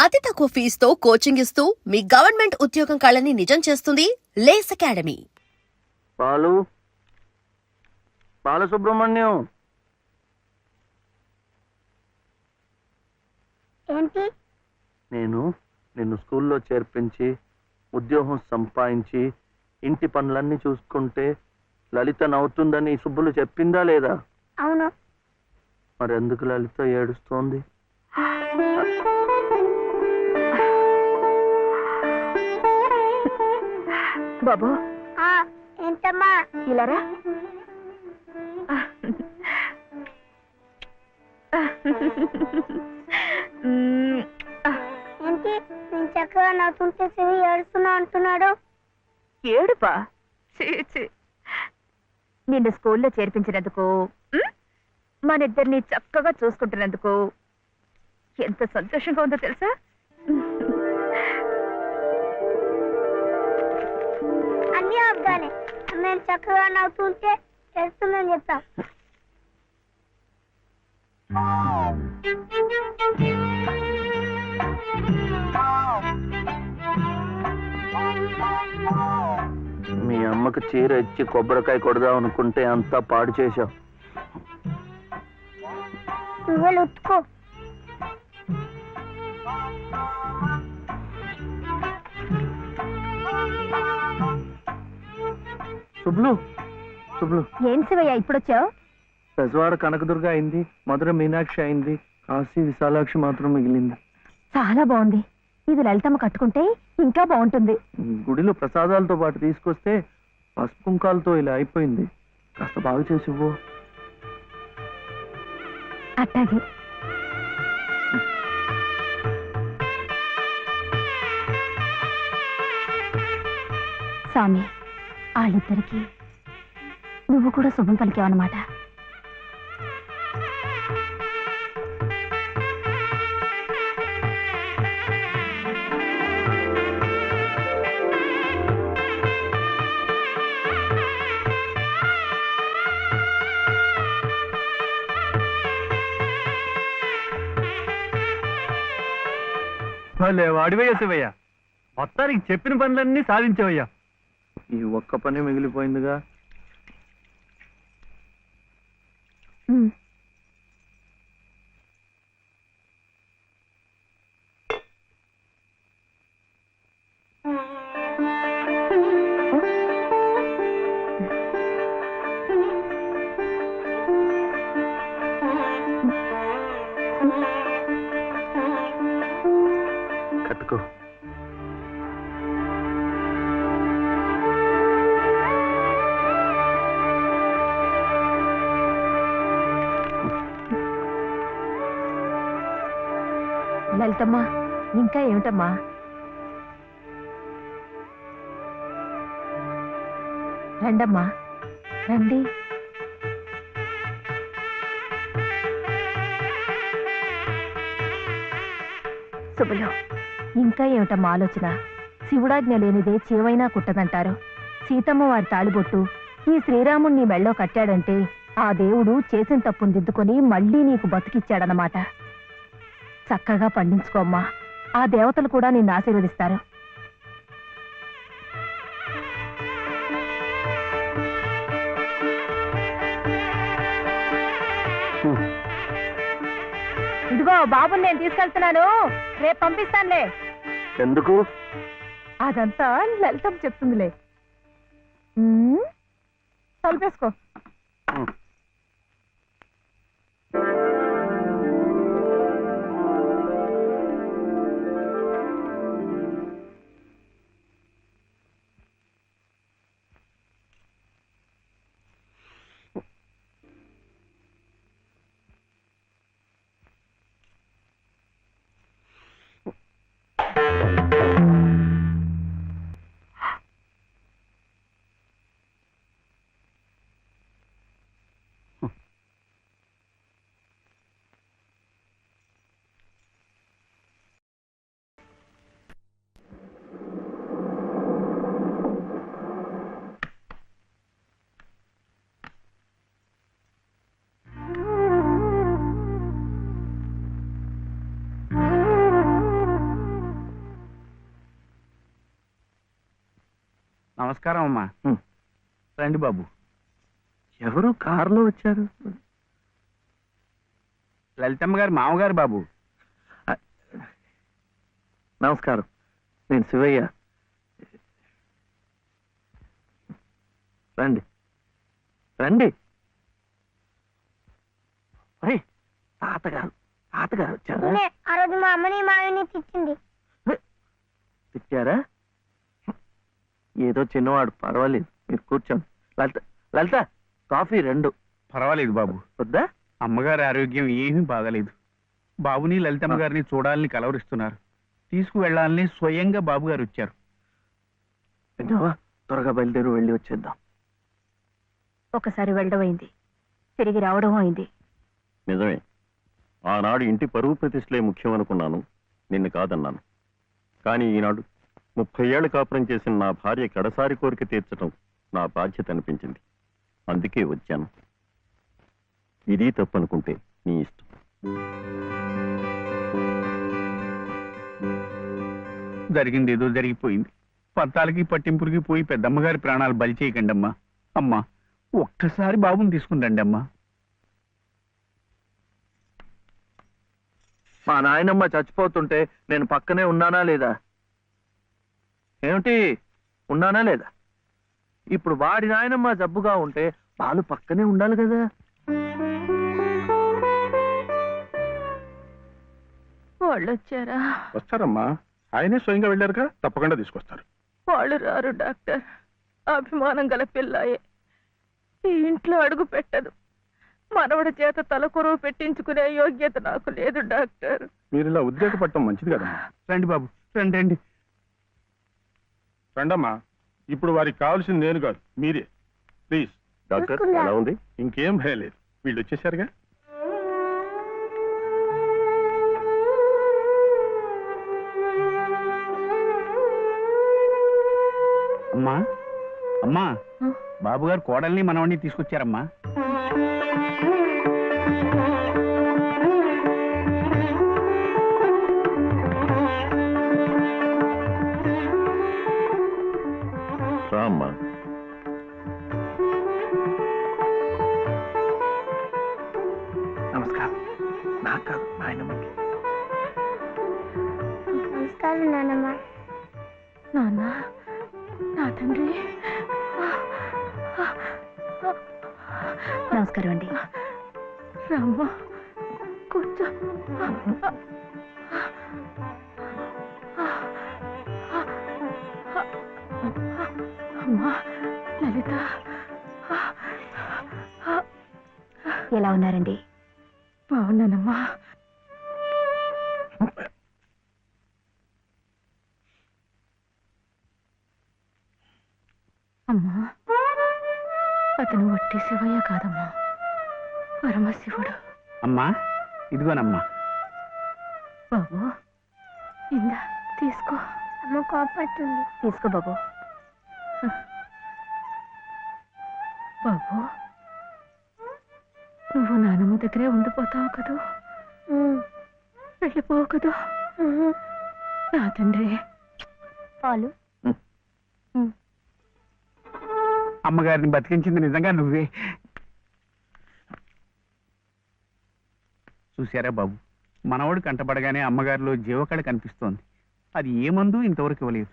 అతి తక్కువ ఫీజుతో కోచింగ్ ఇస్తూ మీ గవర్నమెంట్ ఉద్యోగం కళని నిజం చేస్తుంది లేస్ అకాడమీ. బాలు బాలసుబ్రహ్మణ్యం, ఏంటి? నేను నిన్ను స్కూల్లో చేర్పించి ఉద్యోగం సంపాదించి ఇంటి పనులన్నీ చూసుకుంటే లలిత నవ్వుతుందని సుబ్బులు చెప్పిందా లేదా? అవును. మరి ఎందుకు లలిత ఏడుస్తోంది? బాబు ఏంటమ్మా? ఇలారా. ఏంటి నేను చక్కగా నవ్వుతుంటే శివి ఏడుస్తున్నా అంటున్నాడు? ఏడుపా? నిన్ను స్కూల్లో చేర్పించినందుకు, మన ఇద్దరిని చక్కగా చూసుకుంటున్నందుకు ఎంత సంతోషంగా ఉందో తెలుసా? అన్నీ అబ్బాలే. మేము చక్కగా నవ్వుతుంటే ఏడుస్తుందని చెప్తాం. మీ అమ్మకు చీర ఇచ్చి కొబ్బరికాయ కొడదాం అనుకుంటే అంతా పాడు చేశావు. నువ్వే ఉత్తుకో. సుబ్లు సుబ్లు, ఏం శివయ్య ఇప్పుడొచ్చావు? పెజవాడ కనకదుర్గ అయింది, మధుర మీనాక్షి అయింది, కాశీ విశాలాక్షి మాత్రం మిగిలింది. చాలా బాగుంది. ఇది లలితమ్మ కట్టుకుంటే ఇంకా బాగుంటుంది. గుడిలో ప్రసాదాలతో పాటు తీసుకొస్తే పసుపు కుంకాలతో ఇలా అయిపోయింది. కాస్త బాగు చేసి ఇవ్వు. అట్టాగే. స్వామి, వాళ్ళిద్దరికి నువ్వు కూడా శుభం పలికావన్నమాట. వాడివయ్యా శివయ్య, మొత్తానికి చెప్పిన పనులన్నీ సాధించవయ్యా. ఈ ఒక్క పని మిగిలిపోయిందిగా. కట్టుకో. లలితమ్మా, ఇంకా ఏమిటమ్మా? రండమ్మా, రండి. శుభలో, ఇంకా ఏమిటమ్మా ఆలోచన? శివుడాజ్ఞ లేనిదే చీవైనా కుట్టదంటారు. సీతమ్మ వారి తాళిబొట్టు ఈ శ్రీరాముణ్ణి మెళ్ళో కట్టాడంటే ఆ దేవుడు చేసిన తప్పును దిద్దుకొని మళ్ళీ నీకు బతికిచ్చాడనమాట. చక్కగా పండించుకోమ్మా, ఆ దేవతలు కూడా నిన్ను ఆశీర్వదిస్తారు. ఇదిగో బాబుని నేను తీసుకెళ్తున్నాను, రేపు పంపిస్తానులే. ఎందుకు? అదంతా లలితం చెప్తుందిలే. తలుపేసుకో. నమస్కారం అమ్మా. రండి బాబు. ఎవరు కారులో వచ్చారు? లలితమ్మ గారు మామగారు బాబు. నమస్కారం, నేను శివయ్య. రండి రండి. ఒరేయ్, తాతగారు తాతగారు వచ్చారా? నేనే ఆ రోజు మా అమ్మని మావిని తిట్టింది. తిట్టారా? ఏదో చిన్నవాడు, పర్వాలేదు, మీరు కూర్చోండి. లలిత లలిత, కాఫీ 2. పర్వాలేదు బాబు. వద్దా? అమ్మగారి ఆరోగ్యం ఏమీ బాగలేదు. బాబుని లలితమ్మ గారిని చూడాలని కలవరిస్తున్నారు. తీసుకువెళ్లాలని స్వయంగా బాబు గారు వచ్చారు. విన్నావా? త్వరగా బయలుదేరి వెళ్ళి వచ్చేద్దాం. ఒకసారి వెళ్ళడం అయింది, తిరిగి రావడం అయింది. నిజమే, ఆనాడు ఇంటి పరువు ప్రతిష్టలే ముఖ్యం అనుకున్నాను, నిన్ను కాదన్నాను. కానీ ఈనాడు 30 ఏళ్ల కాపురం చేసిన నా భార్య కడసారి కోరిక తీర్చడం నా బాధ్యత అనిపించింది. అందుకే వచ్చాను. ఇది తప్పనుకుంటే నీ ఇష్టం. జరిగింది ఏదో జరిగిపోయింది. పత్తాలకి పట్టింపులకి పోయి పెద్దమ్మగారి ప్రాణాలు బలి చేయకండి అమ్మా. అమ్మా, ఒక్కసారి బాబుని తీసుకుని రండి అమ్మా. మా నాయనమ్మ చచ్చిపోతుంటే నేను పక్కనే ఉన్నానా లేదా? ఏమిటి, ఉన్నానా లేదా? ఇప్పుడు వాడి నాయనమ్మ జబ్బుగా ఉంటే వాళ్ళు పక్కనే ఉండాలి కదా. వాళ్ళు వచ్చారా? వస్తారమ్మా, ఆయనే స్వయంగా వెళ్ళారుగా, తప్పకుండా తీసుకొస్తారు. వాళ్ళు రారు డాక్టర్. అభిమానం గల పిల్లాయే, ఈ ఇంట్లో అడుగు పెట్టదు. మనవడి చేత తలకొరువు పెట్టించుకునే యోగ్యత నాకు లేదు డాక్టర్. మీరు ఇలా ఉద్రేకపడటం మంచిది కదమ్మా. రండి బాబు, రండి రండి. రండమ్మా, ఇప్పుడు వారికి కావాల్సింది నేను కాదు, మీరే. ప్లీజ్. డాక్టర్, ఎలా ఉంది? ఇంకేం భయం లేదు, వీళ్ళు వచ్చేసారుగా. అమ్మా అమ్మా, బాబు గారు కోడల్ని మనవడిని తీసుకొచ్చారమ్మా. రామ్మా. నమస్కారం. నాకు కాదు, నాయనమ్మకి. నమస్కారం నాన్నమ్మ. నాన్న, నా తండ్రి. నమస్కారం అండి. రామ్మ, కూర్చో. అమ్మా లలిత, ఎలా ఉన్నారండి? బాగున్నానమ్మా. అమ్మా, అతను వట్టి శివయ్య కాదమ్మా, పరమశివుడు. అమ్మా, ఇదిగోనమ్మా. బాబు, ఇందా తీసుకో. అమ్మ కోపడుతుంది. తీసుకో బాబు. బాబు, నువ్వు నానమ్మ దగ్గరే ఉండిపోతావు కదూ, వెళ్ళిపోవు కదూ. నా తండ్రి. పాలు. అమ్మగారిని బతికించింది నిజంగా నువ్వే. చూశారా బాబు, మనవడు కంటపడగానే అమ్మగారిలో జీవకళ కనిపిస్తోంది. అది ఏ మందు ఇంతవరకు ఇవ్వలేదు.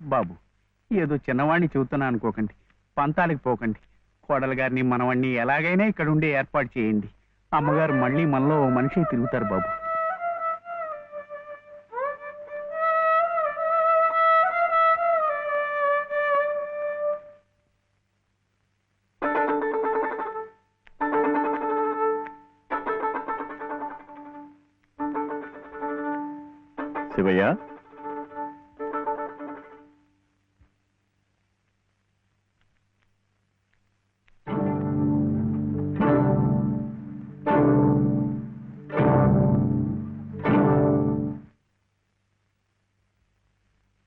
బాబు, ఏదో చిన్నవాడిని చెబుతున్నా అనుకోకండి, పంతాలకు పోకండి. కోడలు గారిని మనవాడిని ఎలాగైనా ఇక్కడ ఉండే ఏర్పాటు చేయండి. అమ్మగారు మళ్ళీ మనలో ఓ మనిషి తిరుగుతారు బాబు. శివయ్య,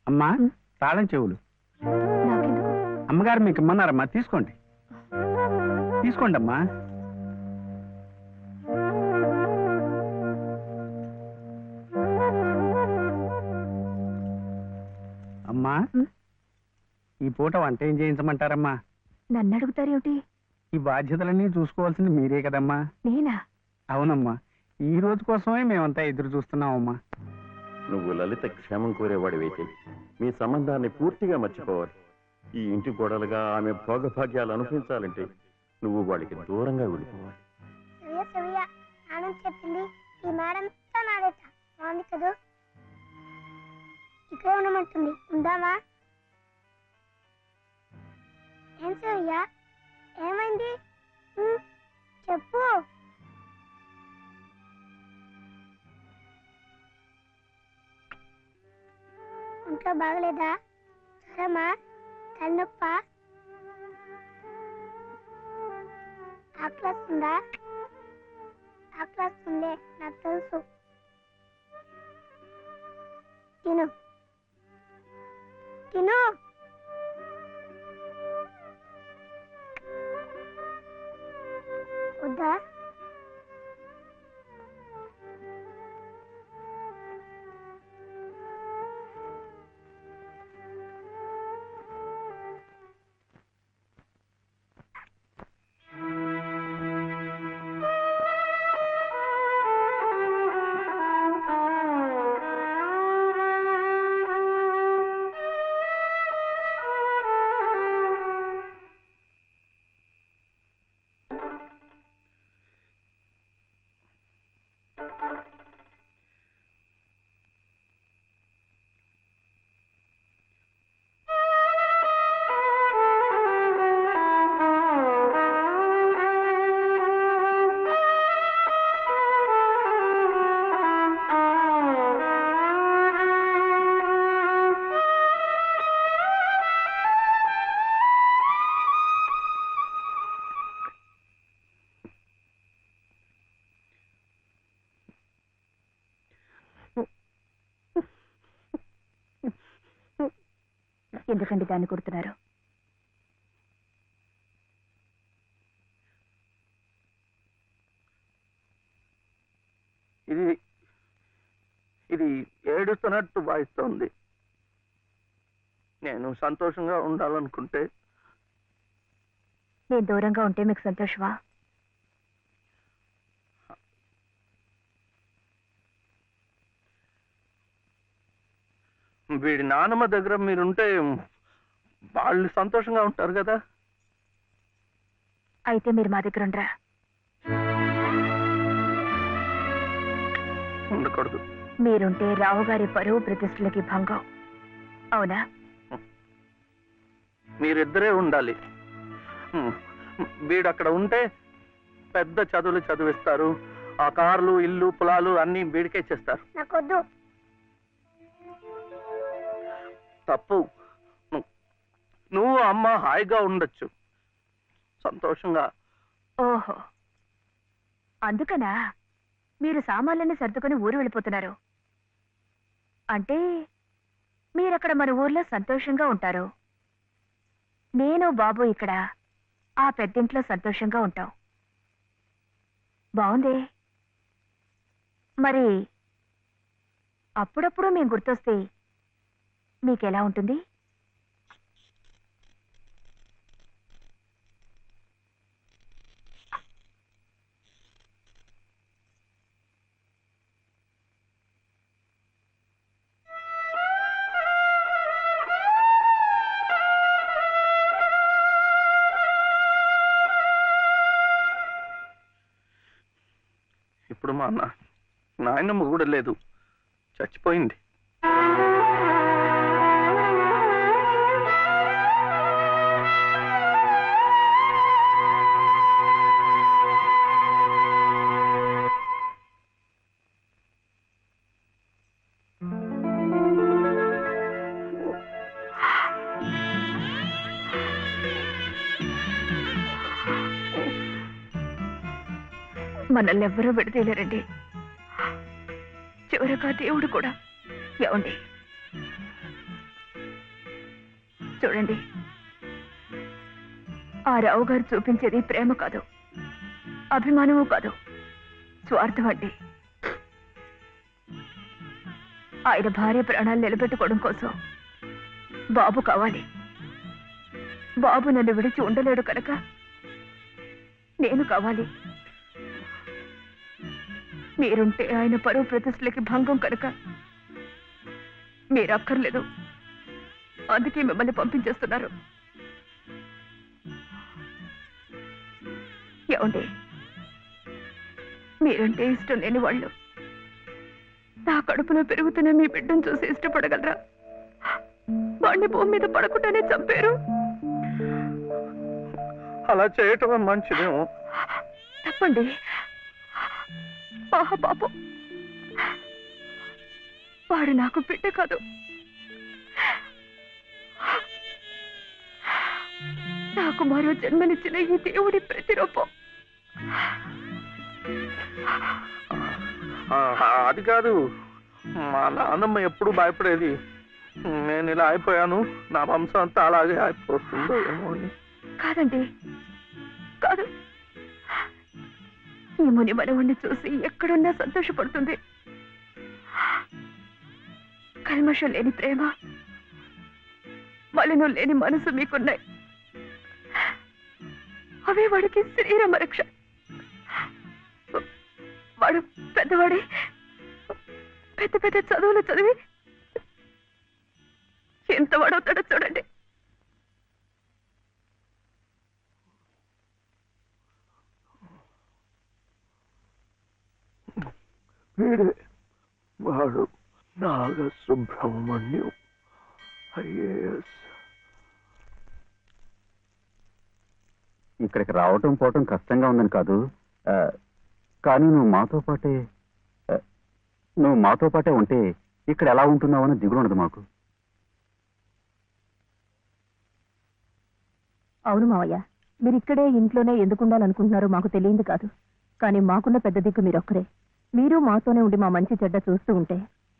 అమ్మా, తాళం చెవులు. నాకెందుకు? అమ్మగారు మీకు ఇమ్మన్నారమ్మా, తీసుకోండి. తీసుకోండి అమ్మా. అమ్మా, ఈ పూట వంట ఏం చేయించమంటారమ్మా? నన్ను అడుగుతారేమిటి? ఈ బాధ్యతలన్నీ చూసుకోవాల్సింది మీరే కదమ్మా. నేనా? అవునమ్మా, ఈ రోజు కోసమే మేమంతా ఎదురు చూస్తున్నామమ్మా. నువ్వు లలిత క్షేమం కోరేవాడివైతే మీ సంబంధాన్ని పూర్తిగా మర్చిపోవాలి. ఈ ఇంటి గొడవలుగా ఆమె భోగభాగ్యాలు అనుభవించాలంటే నువ్వు వాడికి దూరంగా వెళ్ళిపోవాలి. సవ్య సవ్య నాన్న చెప్పింది ఈ మేడం నాడేట బాగుంది కదా. ఇక్కడే ఉండమంటుంది, ఉందామా? ఏం సవ్య, ఏమైంది? చెప్పు. ఇంట్లో బాగలేదా? జ్వరమా? తలనొప్ప? ఆకలిస్తుందా? ఆకలిస్తుందే, నాకు తెలుసు. తిను తిను. వద్దా? ఎందుకండి దాన్ని కొడుతున్నారు? ఇది ఇది ఏడుస్తున్నట్టు వాయిస్తోంది. నేను సంతోషంగా ఉండాలనుకుంటే నేను దూరంగా ఉంటే మీకు సంతోషమా? వీడి నానమ్మ దగ్గర మీరుంటే వాళ్ళు సంతోషంగా ఉంటారు కదా. అయితే మీరు మా దగ్గర ఉండరా? ఉండకూడదు. మీరుంటే రావుగారి పరువు ప్రతిష్టలకి భంగం. అవునా? మీరిద్దరే ఉండాలి. వీడు అక్కడ ఉంటే పెద్ద చదువులు చదివిస్తారు. ఆ కార్లు, ఇల్లు, పొలాలు అన్ని వీడికే చేస్తారు. నాకొద్దు. తప్పు. నువ్వు అమ్మ హాయిగా ఉండొచ్చు, సంతోషంగా. ఓహో, అందుకనా మీరు సామాన్లన్నీ సర్దుకొని ఊరు వెళ్ళిపోతున్నారు? అంటే మీరక్కడ మన ఊర్లో సంతోషంగా ఉంటారు, నేను బాబు ఇక్కడ ఆ పెద్దింట్లో సంతోషంగా ఉంటాం. బాగుంది. మరి అప్పుడప్పుడు మేము గుర్తొస్తే మీకెలా ఉంటుంది? ఇప్పుడు మా నాయనమ్మ కూడా లేదు, చచ్చిపోయింది. మనల్ని ఎవ్వరూ విడదీయలేరండి, చివరగా దేవుడు కూడా. ఏమండి చూడండి, ఆ రావు గారు చూపించేది ప్రేమ కాదు, అభిమానము కాదు, స్వార్థం అండి. ఆయన భార్య ప్రాణాలు నిలబెట్టుకోవడం కోసం బాబు కావాలి, బాబు నన్ను విడిచి ఉండలేడు కనుక నేను కావాలి. మీరుంటే ఆయన పరువు ప్రతిష్టలకి భంగం కనుక మీరు అక్కర్లేదు. అందుకే మిమ్మల్ని పంపించేస్తున్నారు. ఏమండి, మీరంటే ఇష్టం లేని వాళ్ళు నా కడుపులో పెరుగుతున్న మీ బిడ్డను చూసి ఇష్టపడగలరా? వాడిని భూమి మీద పడకుండానే చంపారు. అలా చేయటం మంచిదేమో. తప్పండి. పాపం, వాడు నాకు బిడ్డ కాదు, నాకు మరో జన్మనిచ్చిన ఈ దేవుడి ప్రతిరూపం. అది కాదు, మా నాన్నమ్మ ఎప్పుడు భయపడేది నేను ఇలా అయిపోయాను, నా వంశం అంతా అలాగే అయిపోతుందో ఏమో అని. కాదండి, కాదు. ఈ ముని మనవుణ్ణి చూసి ఎక్కడున్నా సంతోషపడుతుంది. కల్మషం లేని ప్రేమ, మలినం లేని మనసు మీకున్నాయి. అవే వాడికి శ్రీరామ రక్ష. వాడు పెద్దవాడి పెద్ద పెద్ద చదువులు చదివి ఎంత వాడవుతాడో చూడండి. వీడే వాడు నాగసుబ్రహ్మణ్యం ఐఏఎస్. ఇక్కడికి రావటం పోవటం కష్టంగా ఉందని కాదు, కానీ నువ్వు మాతో పాటే ఉంటే ఇక్కడ ఎలా ఉంటున్నావు అని దిగులు ఉండదు మాకు. అవును మావయ్య, మీరు ఇక్కడే ఇంట్లోనే ఎందుకు ఉండాలనుకుంటున్నారో మాకు తెలియంది కాదు. కానీ మాకున్న పెద్ద దిక్కు మీరొక్కరే. మీరు మాతోనే ఉండి మా మంచి చెడ్డ చూస్తూ ఉంటే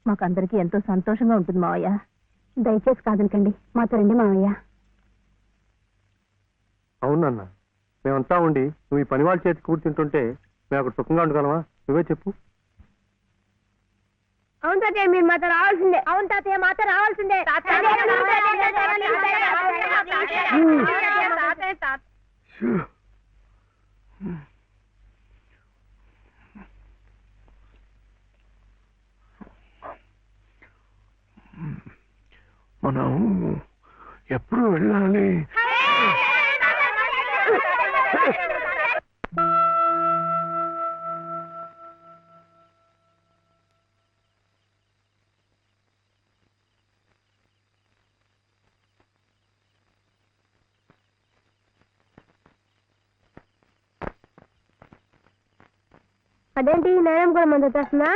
మాకందరికీ ఎంతో సంతోషంగా ఉంటుంది మావయ్య. దయచేసి కాదనకండి, మాతో రండి మావయ్య. అవునన్న, మేమంతా ఉండి నువ్వు ఈ పని వాళ్ళ చేతి కూర్చుంటుంటే మేము అక్కడ సుఖంగా ఉండగలమా? నువ్వే చెప్పు. అవును తాతయ్య, మీరు మాతో రావాల్సిందే. అవును తాతయ్య, మాతో రావాల్సిందే. మనం ఎప్పుడు వెళ్ళాలి? అదేంటి నేరం కూడా మంది వచ్చేస్తున్నా?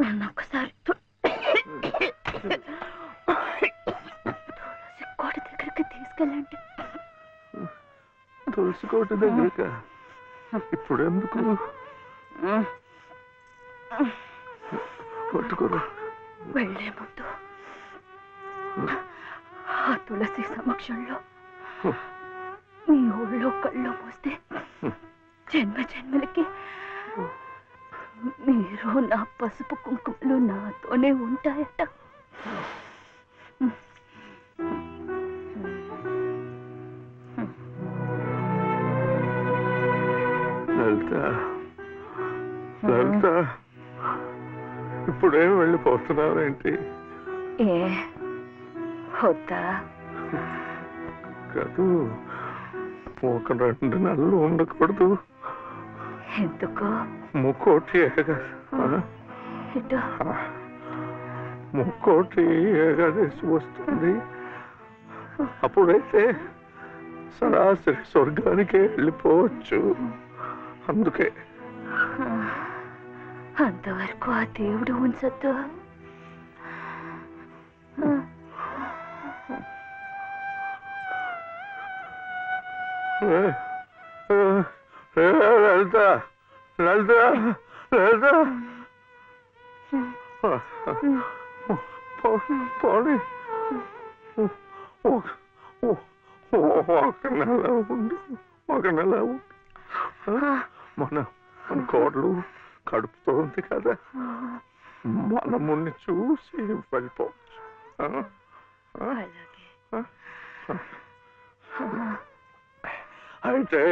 నన్ను ఒక్కసారి కోట దగ్గరికి తీసుకెళ్ళండి. తులసికోట దగ్గరక ఇప్పుడు ఎందుకు? పట్టుకోరు. వెళ్లే ముందు ఆ తులసి సమక్షంలో మీ ఊళ్ళో కళ్ళు మూస్తే జన్మ జన్మలకి మీరు నా పసుపు కుంకుమలు నాతోనే ఉంటాయట. లలిత, ఇప్పుడేం వెళ్ళిపోతున్నావేంటి? ఏ వద్దా? కాదు, ఒక 2 నెలలు ఉండకూడదు. ఎందుకు? ముక్కోటి ముక్కోటి ఏకాదశి వస్తుంది. అప్పుడైతే సరాసరి స్వర్గానికే వెళ్ళిపోవచ్చు. అందుకే అంతవరకు ఆ దేవుడు ఉంచొద్దు. లలిత లలిత లలిత పోనీ ఒక నెల ఉండు, ఒక నెల ఉండు. మన మన కోడలు కడుపుతో ఉంది కదా, మనముని చూసి వెళ్ళిపోవచ్చు. అయితే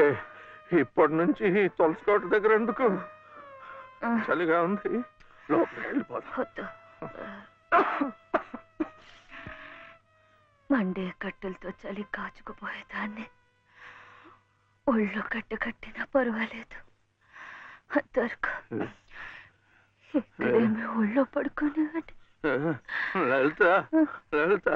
ఇప్పటి నుంచి తులసి కోట దగ్గర ఎందుకు? చలిగా ఉంది, లోపలికి వెళ్ళిపోతా. మండే కట్టెలతో చలి కాచుకుపోయేదాన్ని. ఒళ్ళు కట్టినా పర్వాలేదు. అంతవరకు ఇక్కడేమి ఒళ్ళో పడుకునేవాడి. లలిత లలిత